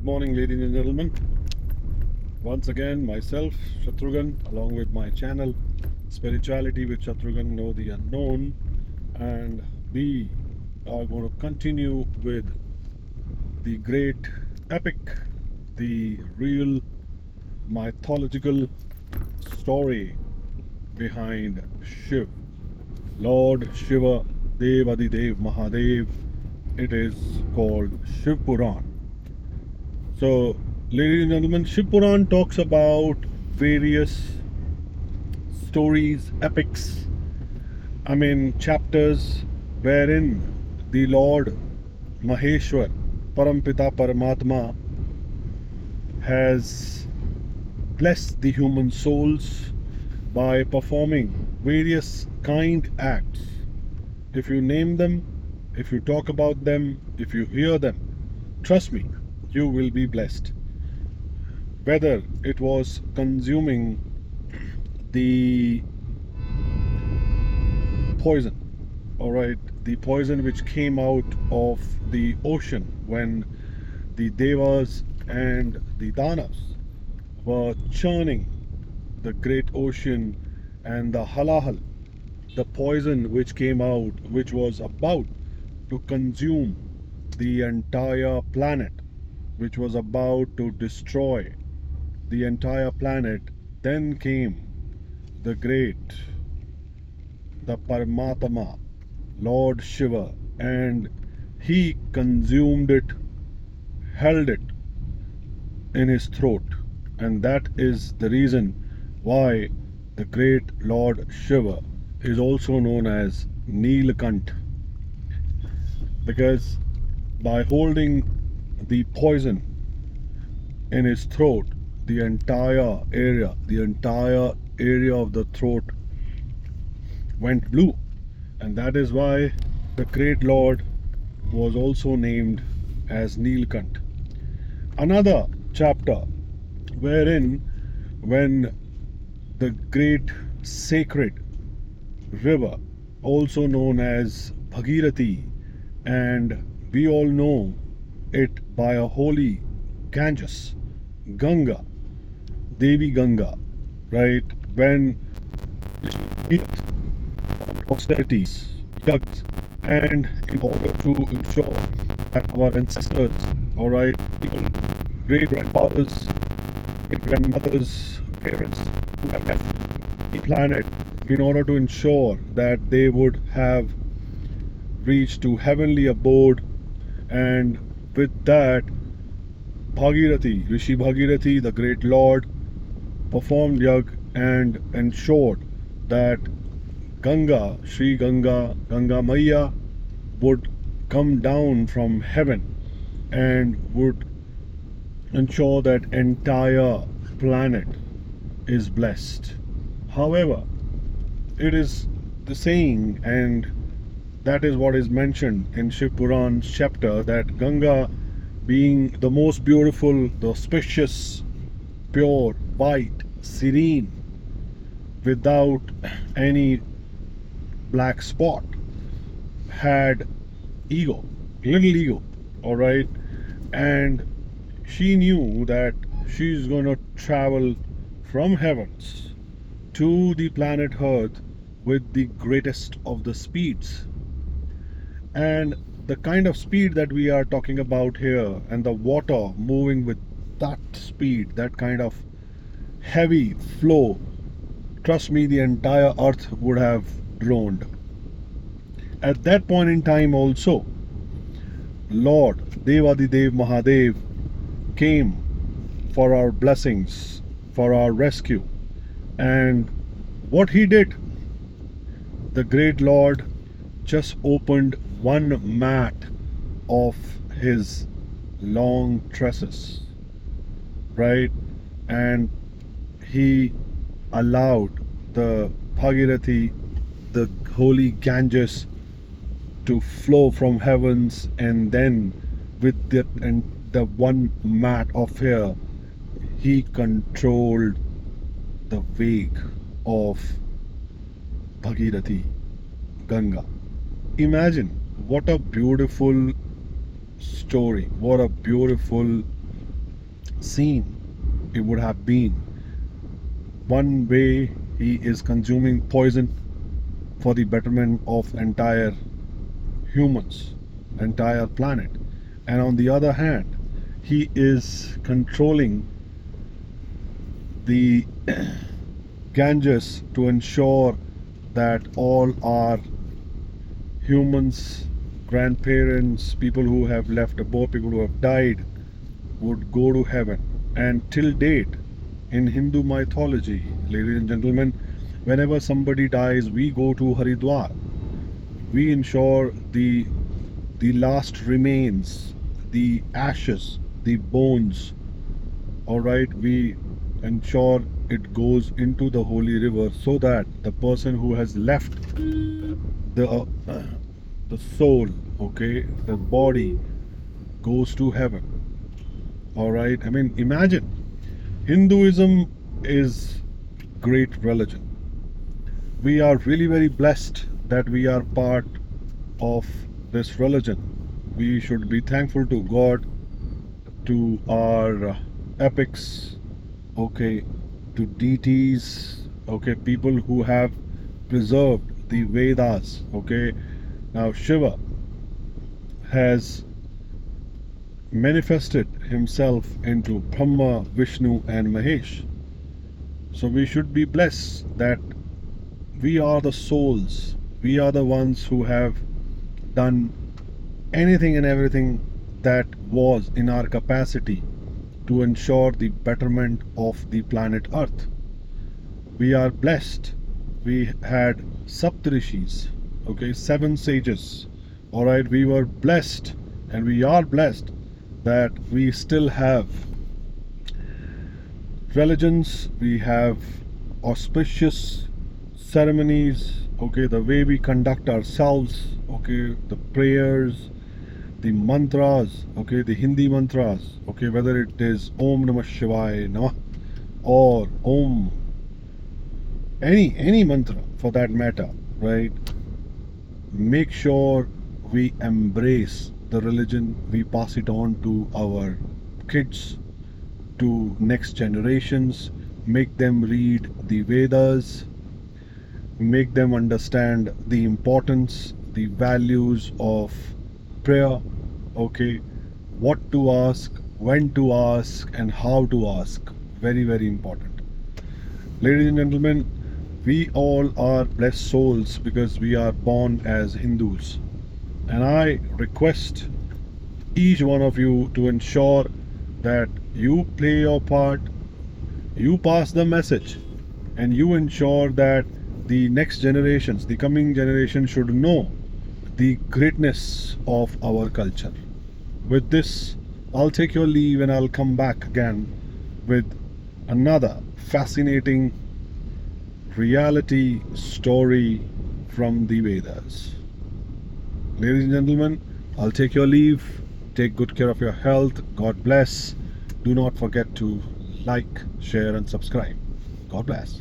morning, ladies and gentlemen. Once again, myself, Shatrughan, along with my channel, Spirituality with Shatrughan, Know the Unknown. And we are going to continue with the great epic, the real mythological story behind Shiv. Lord Shiva, Dev Adidev Mahadev. It is called Shiv Puran. So, ladies and gentlemen, Shiv Puran talks about various stories, epics, chapters wherein the Lord Maheshwar, Parampita Paramatma, has blessed the human souls by performing various kind acts. If you name them, if you talk about them, if you hear them, trust me, you will be blessed. Whether it was consuming the poison, all right, the poison which came out of the ocean when the Devas and the Danavs were churning the great ocean, and the halahal, the poison which came out, which was about to consume the entire planet, which was about to destroy the entire planet. Then came the great, the Paramatma, Lord Shiva, and he consumed it, held it in his throat. And that is the reason why the great Lord Shiva is also known as Neelakant, because by holding the poison in his throat, the entire area of the throat went blue. And that is why the great Lord was also named as Neelkant. Another chapter wherein, when the great sacred river, also known as Bhagirathi, and we all know it by a holy Ganges, Ganga, Devi Ganga, right? When austerities, yajnas, and in order to ensure that our ancestors, all right, great grandfathers, great grandmothers, parents who have left the planet, in order to ensure that they would have reached to heavenly abode, and with that, Bhagirathi, Rishi Bhagirathi, the great Lord, performed yag and ensured that Ganga, Sri Ganga, Ganga Maya would come down from heaven and would ensure that entire planet is blessed. However, it is the saying, and that is what is mentioned in Shiv Puran's chapter, that Ganga, being the most beautiful, the auspicious, pure, white, serene, without any black spot, had ego, little ego, all right, and she knew that she's going to travel from heavens to the planet Earth with the greatest of the speeds. And the kind of speed that we are talking about here, and the water moving with that speed, that kind of heavy flow, trust me, the entire earth would have groaned. At that point in time also, Lord Devadidev Mahadev came for our blessings, for our rescue. And what he did, the great Lord just opened one mat of his long tresses, right? And he allowed the Bhagirathi, the holy Ganges, to flow from heavens, and then with the one mat of air, he controlled the wake of Bhagirathi, Ganga. Imagine what a beautiful story, what a beautiful scene it would have been. One way he is consuming poison for the betterment of entire humans, entire planet, and on the other hand, he is controlling the Ganges to ensure that all our humans, grandparents, people who have left above, people who have died, would go to heaven. And till date, in Hindu mythology, ladies and gentlemen, whenever somebody dies, we go to Haridwar. We ensure the last remains, the ashes, the bones. All right, we ensure it goes into the holy river so that the person who has left the soul, okay, the body goes to heaven. All right, I mean, imagine, Hinduism is great religion. We are really very blessed that we are part of this religion. We should be thankful to God, to our epics, okay, to deities, okay, people who have preserved the Vedas, okay. Now Shiva has manifested himself into Brahma, Vishnu and Mahesh. So we should be blessed that we are the souls, we are the ones who have done anything and everything that was in our capacity to ensure the betterment of the planet Earth. We are blessed. We had Saptarishis, okay, 7 sages. All right, we were blessed and we are blessed that we still have religions, we have auspicious ceremonies, okay, the way we conduct ourselves, okay, the prayers, the mantras, okay, the Hindi mantras, okay, whether it is Om Namah Shivaya Namah or Om, any mantra for that matter, right? Make sure we embrace the religion, we pass it on to our kids, to next generations, make them read the Vedas, make them understand the importance, the values of prayer, okay, what to ask, when to ask and how to ask. Very, very important. Ladies and gentlemen, we all are blessed souls because we are born as Hindus. And I request each one of you to ensure that you play your part, you pass the message, and you ensure that the next generations, the coming generation should know the greatness of our culture. With this, I'll take your leave and I'll come back again with another fascinating reality story from the Vedas. Ladies and gentlemen, I'll take your leave. Take good care of your health. God bless. Do not forget to like, share and subscribe. God bless.